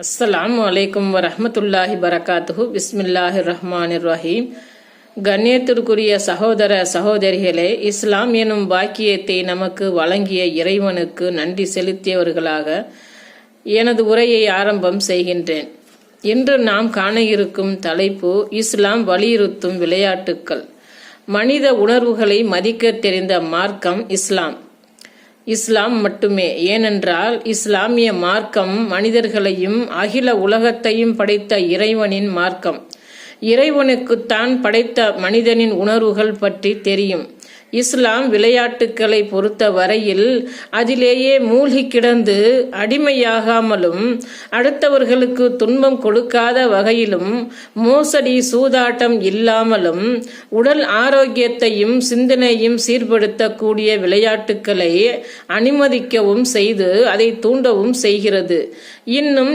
அஸ்ஸலாமு அலைக்கும் வரஹ்மத்துல்லாஹி பரகாத்துஹு. பிஸ்மில்லாஹிர் ரஹ்மானிர் ரஹீம். கண்ணியத்திற்குரிய சகோதர சகோதரிகளே, இஸ்லாம் எனும் பாக்கியத்தை நமக்கு வழங்கிய இறைவனுக்கு நன்றி செலுத்தியவர்களாக எனது உரையை ஆரம்பம் செய்கின்றேன். இன்று நாம் காண இருக்கும் தலைப்பு இஸ்லாம் வலியுறுத்தும் விளையாட்டுக்கள். மனித உணர்வுகளை மதிக்க தெரிந்த மார்க்கம் இஸ்லாம் மட்டுமே. ஏனென்றால் இஸ்லாமிய மார்க்கம் மனிதர்களையும் அகில உலகத்தையும் படைத்த இறைவனின் மார்க்கம். இறைவனுக்குத்தான் படைத்த மனிதனின் உணர்வுகள் பற்றி தெரியும். இஸ்லாம் விளையாட்டுக்களை பொறுத்த வரையில் அதிலேயே மூழ்கி கிடந்து அடிமையாகாமலும் அடுத்தவர்களுக்கு துன்பம் கொடுக்காத வகையிலும் மோசடி சூதாட்டம் இல்லாமலும் உடல் ஆரோக்கியத்தையும் சிந்தனையும் சீர்படுத்தக்கூடிய விளையாட்டுக்களை அனுமதிக்கவும் செய்து அதை தூண்டவும் செய்கிறது. இன்னும்